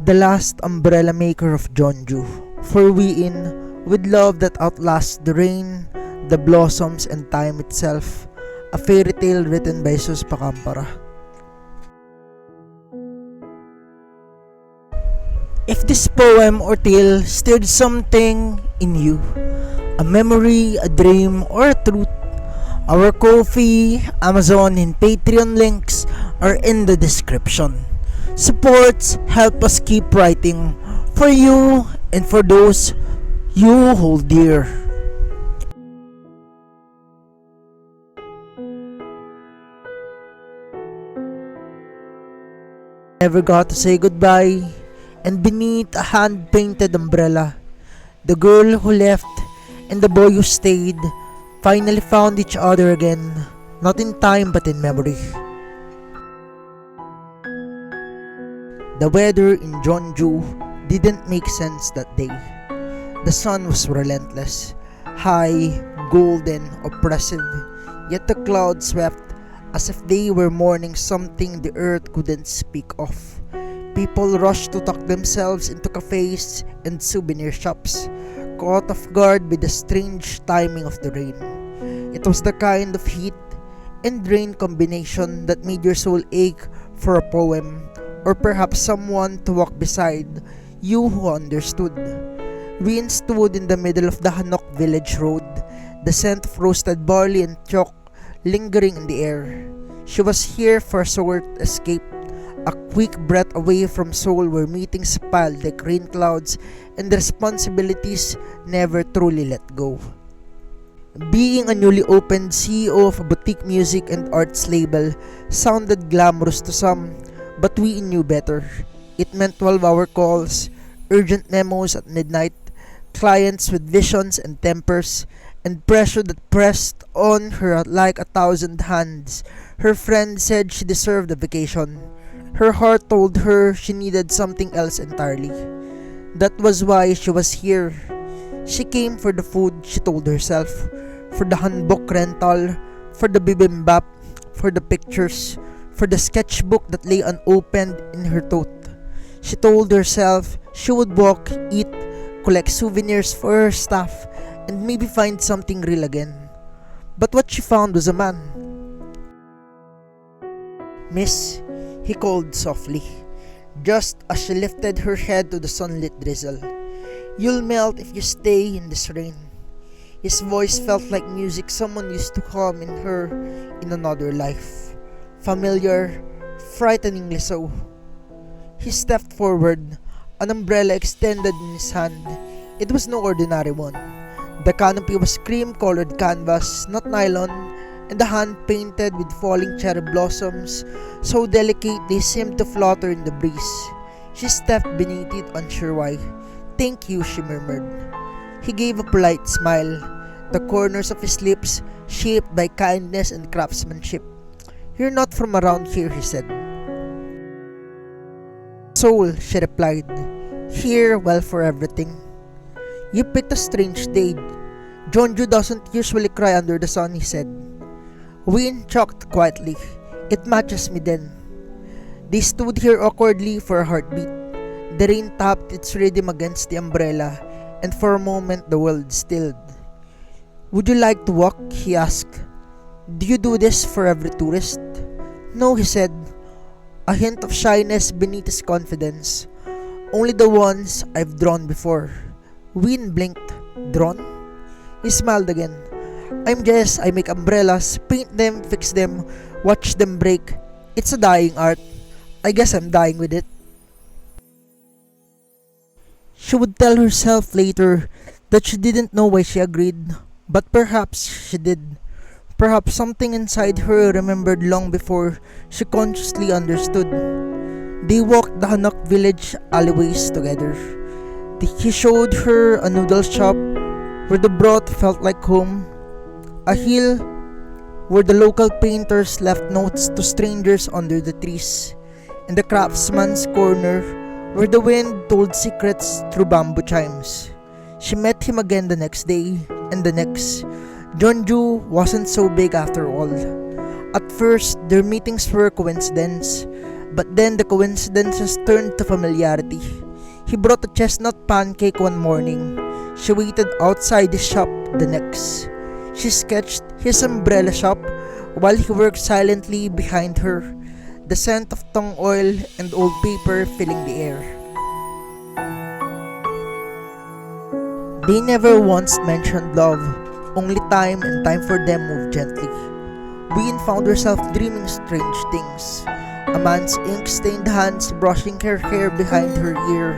the last umbrella maker of Jeonju. For Wheein, with love that outlasts the rain, the blossoms, and time itself, a fairy tale written by Pacampara. If this poem or tale stirred something in you, a memory, a dream, or a truth, our Ko-fi, Amazon, and Patreon links are in the description. Supports help us keep writing for you and for those you hold dear. Never got to say goodbye, and beneath a hand-painted umbrella, the girl who left and the boy who stayed finally found each other again, not in time but in memory. The weather in Jeonju didn't make sense that day. The sun was relentless, high, golden, oppressive, yet the clouds swept as if they were mourning something the earth couldn't speak of. People rushed to tuck themselves into cafes and souvenir shops, caught off guard by the strange timing of the rain. It was the kind of heat and rain combination that made your soul ache for a poem, or perhaps someone to walk beside you who understood. Wheein stood in the middle of the Hanok village road, the scent of roasted barley and chalk lingering in the air. She was here for a short escape, a quick breath away from Seoul where meetings piled like rain clouds and the responsibilities never truly let go. Being a newly opened CEO of a boutique music and arts label sounded glamorous to some, but we knew better. It meant 12-hour calls, urgent memos at midnight, clients with visions and tempers, and pressure that pressed on her like 1,000 hands. Her friend said she deserved a vacation. Her heart told her she needed something else entirely. That was why she was here. She came for the food, she told herself, for the hanbok rental, for the bibimbap, for the pictures, for the sketchbook that lay unopened in her tote. She told herself she would walk, eat, collect souvenirs for her staff, and maybe find something real again. But what she found was a man. "Miss," he called softly, just as she lifted her head to the sunlit drizzle. "You'll melt if you stay in this rain." His voice felt like music someone used to hum in her in another life. Familiar, frighteningly so. He stepped forward, an umbrella extended in his hand. It was no ordinary one. The canopy was cream-colored canvas, not nylon, and the hand painted with falling cherry blossoms, so delicate they seemed to flutter in the breeze. She stepped beneath it, unsure why. "Thank you," she murmured. He gave a polite smile, the corners of his lips shaped by kindness and craftsmanship. "You're not from around here," he said. "Seoul," she replied. "Here, well, for everything." "You picked a strange day. Jeonju doesn't usually cry under the sun," he said. Wheein chuckled quietly. "It matches me then." They stood here awkwardly for a heartbeat. The rain tapped its rhythm against the umbrella, and for a moment the world stilled. "Would you like to walk?" he asked. "Do you do this for every tourist?" "No," he said, a hint of shyness beneath his confidence. "Only the ones I've drawn before." Wheein blinked. "Drawn?" He smiled again. "I'm Jess. I make umbrellas, paint them, fix them, watch them break. It's a dying art. I guess I'm dying with it." She would tell herself later that she didn't know why she agreed, but perhaps she did. Perhaps something inside her remembered long before she consciously understood. They walked the Hanok village alleyways together. He showed her a noodle shop where the broth felt like home, a hill where the local painters left notes to strangers under the trees, and the craftsman's corner where the wind told secrets through bamboo chimes. She met him again the next day, and the next. Jeonju wasn't so big after all. At first, their meetings were coincidence, But then the coincidences turned to familiarity. He brought a chestnut pancake one morning. She waited outside his shop the next. She sketched his umbrella shop while he worked silently behind her, the scent of tung oil and old paper filling the air. They never once mentioned love, only time and time for them moved gently. Wheein found herself dreaming strange things. A man's ink-stained hands brushing her hair behind her ear.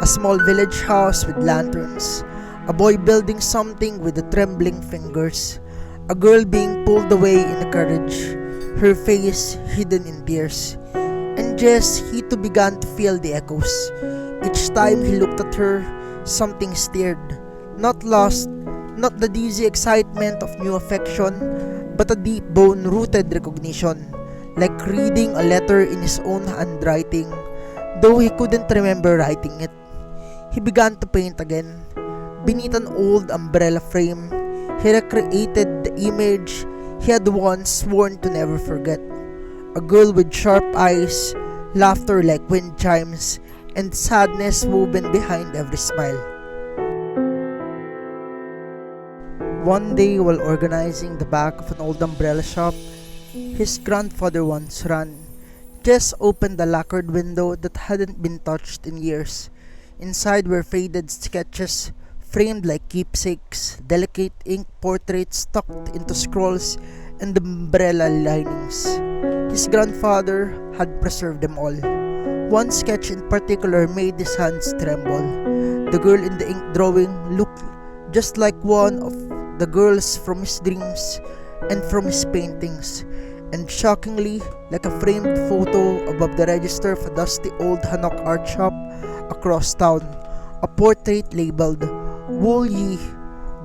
A small village house with lanterns. A boy building something with the trembling fingers. A girl being pulled away in a carriage, her face hidden in tears. And Jess, he too began to feel the echoes. Each time he looked at her, something stirred. Not lust, not the dizzy excitement of new affection, but a deep bone-rooted recognition, like reading a letter in his own handwriting, though he couldn't remember writing it. He began to paint again. Beneath an old umbrella frame, he recreated the image he had once sworn to never forget. A girl with sharp eyes, laughter like wind chimes, and sadness woven behind every smile. One day, while organizing the back of an old umbrella shop his grandfather once ran, Jess opened the lacquered window that hadn't been touched in years. Inside were faded sketches, framed like keepsakes, delicate ink portraits tucked into scrolls and umbrella linings. His grandfather had preserved them all. One sketch in particular made his hands tremble. The girl in the ink drawing looked just like one of the girls from his dreams and from his paintings, and shockingly like a framed photo above the register of a dusty old hanok art shop across town, a portrait labeled Wheein,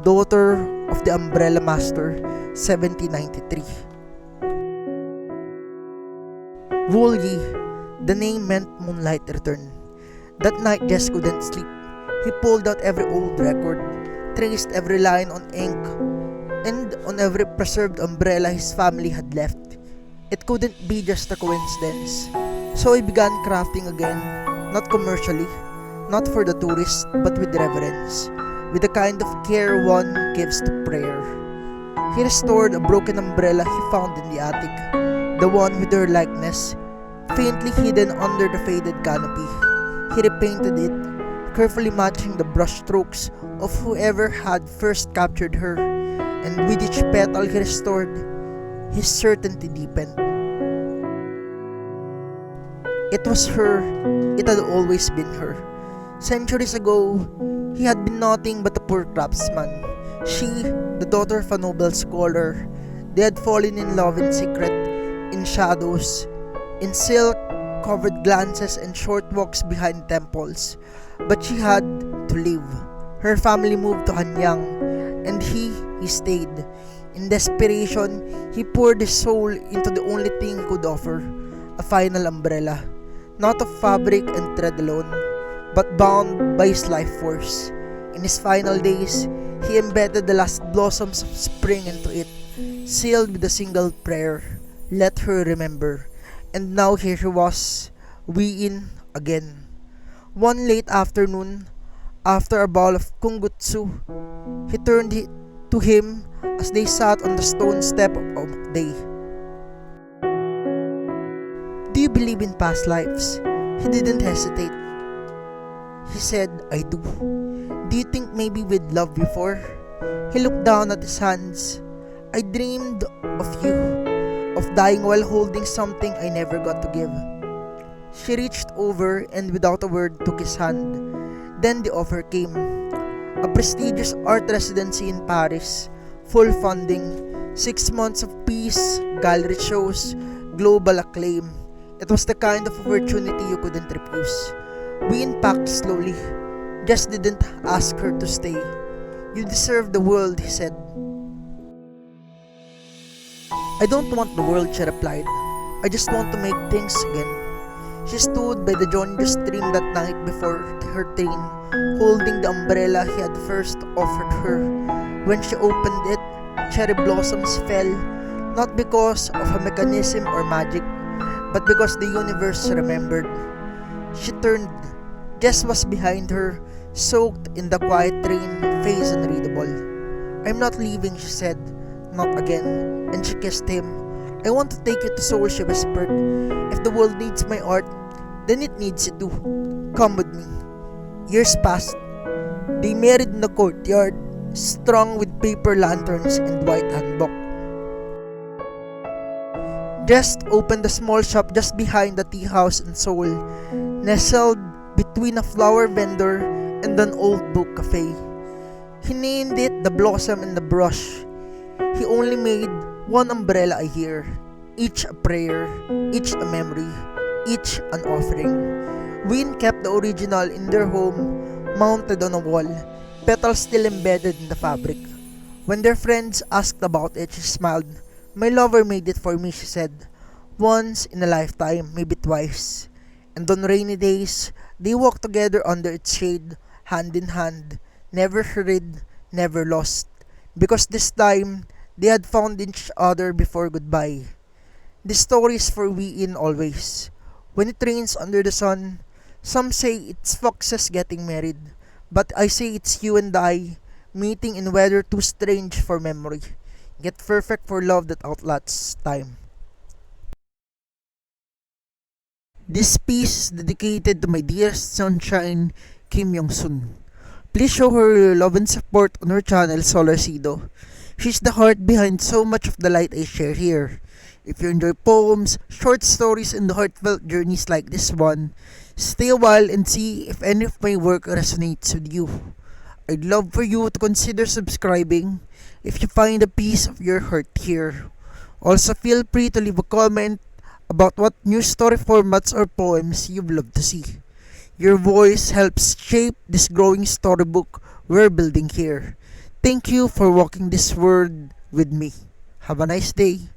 daughter of the umbrella master, 1793. Wheein, the name meant moonlight return. That night Jess couldn't sleep. He pulled out every old record, traced every line on ink, and on every preserved umbrella his family had left. It couldn't be just a coincidence. So he began crafting again, not commercially, not for the tourist, but with reverence, with the kind of care one gives to prayer. He restored a broken umbrella he found in the attic, the one with her likeness, faintly hidden under the faded canopy. He repainted it, carefully matching the brushstrokes of whoever had first captured her, and with each petal he restored, his certainty deepened. It was her, it had always been her. Centuries ago, he had been nothing but a poor craftsman. She, the daughter of a noble scholar. They had fallen in love in secret, in shadows, in silk-covered glances and short walks behind temples. But she had to leave. Her family moved to Hanyang, and he stayed. In desperation, he poured his soul into the only thing he could offer, a final umbrella, not of fabric and thread alone, but bound by his life force. In his final days, he embedded the last blossoms of spring into it, sealed with a single prayer, let her remember. And now here he was, Wheein again. One late afternoon, after a bowl of kungutsu, he turned to him as they sat on the stone step of day. Do you believe in past lives? He didn't hesitate. He said, I do. Do you think maybe we'd loved before? He looked down at his hands. I dreamed of you, of dying while holding something I never got to give. She reached over and without a word took his hand. Then the offer came. A prestigious art residency in Paris, full funding, 6 months of peace, gallery shows, global acclaim. It was the kind of opportunity you couldn't refuse. Wheein packed slowly. Just didn't ask her to stay. You deserve the world, he said. I don't want the world, she replied. I just want to make things again. She stood by the Jeonju stream that night before her train, holding the umbrella he had first offered her. When she opened it, cherry blossoms fell, not because of a mechanism or magic. but because the universe remembered. She turned. Jess was behind her, soaked in the quiet rain, face unreadable. I'm not leaving, she said. Not again. And she kissed him. I want to take you to Seoul, she whispered. If the world needs my art, then it needs you too. Come with me. Years passed. They married in the courtyard, strung with paper lanterns and white hanbok. Jess opened a small shop just behind the tea house in Seoul, nestled between a flower vendor and an old book cafe. He named it The Blossom and the Brush. He only made one umbrella a year, each a prayer, each a memory, each an offering. Wheein kept the original in their home, mounted on a wall, petals still embedded in the fabric. When their friends asked about it, she smiled. My lover made it for me, she said. Once in a lifetime, maybe twice. And on rainy days, they walked together under its shade, hand in hand, never hurried, never lost. Because this time, they had found each other before goodbye. This story is for Wheein always. When it rains under the sun, some say it's foxes getting married, but I say it's you and I, meeting in weather too strange for memory, yet perfect for love that outlasts time. This piece is dedicated to my dearest sunshine, Kim Yongsun. Please show her your love and support on her channel, Solarcido. She's the heart behind so much of the light I share here. If you enjoy poems, short stories, and heartfelt journeys like this one, stay a while and see if any of my work resonates with you. I'd love for you to consider subscribing if you find a piece of your heart here. Also, feel free to leave a comment about what new story formats or poems you'd love to see. Your voice helps shape this growing storybook we're building here. Thank you for walking this world with me. Have a nice day.